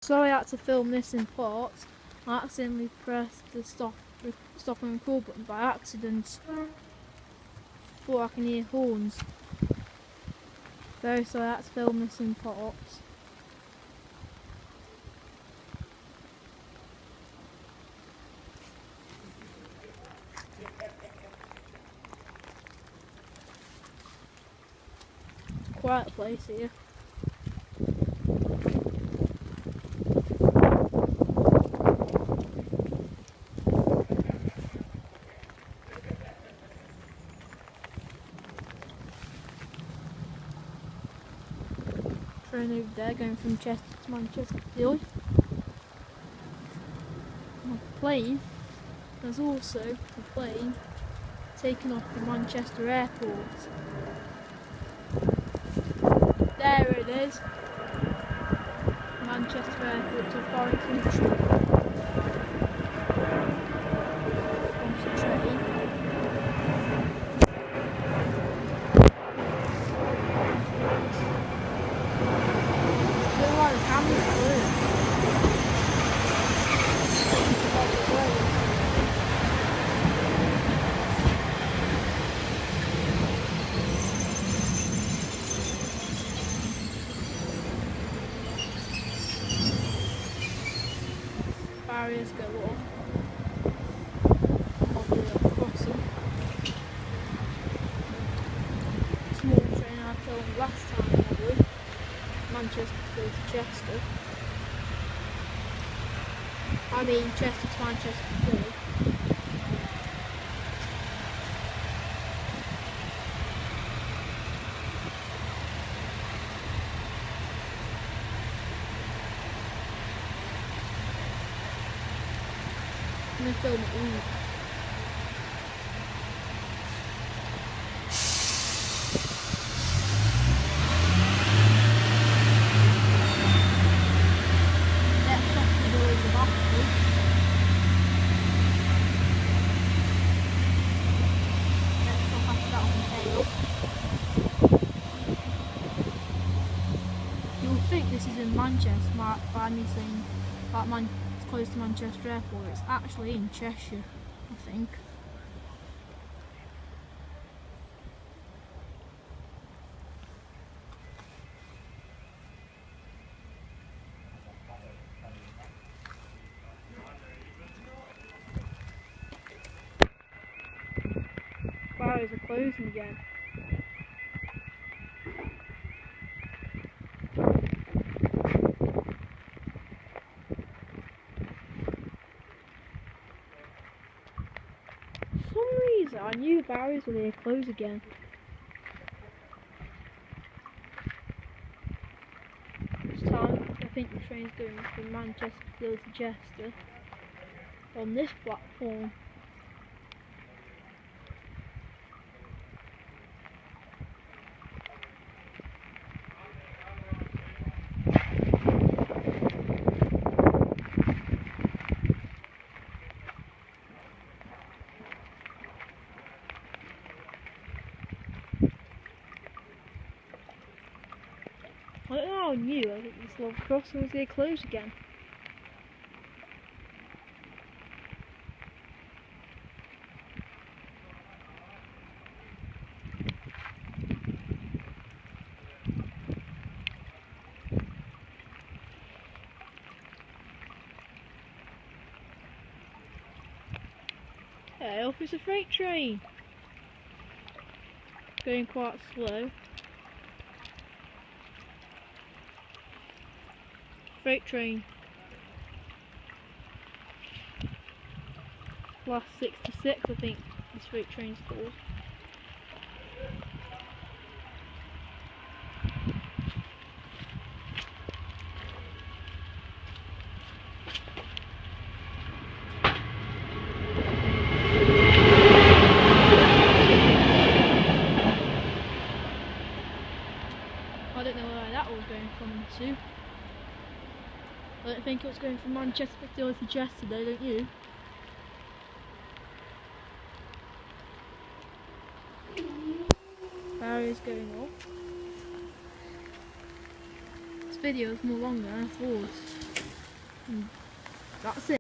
Sorry I had to film this in parts. I accidentally pressed the stop and record button by accident. Thought I can hear horns. Very sorry I had to film this in parts. It's a quiet place here. Train over there going from Chester to Manchester. On the plane, there's also a plane taken off from Manchester Airport. There it is. Manchester Airport to a foreign country. Comes the train. I don't know why the camera's blue. Barriers go off. Mobberley Level Crossing. Small train I filmed last time in Mobberley. Manchester to go to Chester. I mean Chester to Manchester to go. I'm going to film it all. Let's off the doors of Oxford. Let's off after that on the tail. You'll think this is in Manchester by me saying that it's close to Manchester Airport. It's actually in Cheshire, I think. Barriers are closing again. For some reason I knew barriers were going to close again. This time I think the train's going from Manchester to Chester on this platform. I don't know how I knew. I think this level crossing was going to close again. Hey, off is a freight train. Going quite slow. Freight train. Class 66 I think this freight train's called. I don't know where that was going from to. I don't think it was going from Manchester to Chester though, don't you? Barriers going off. This video is more longer than I thought. That's it.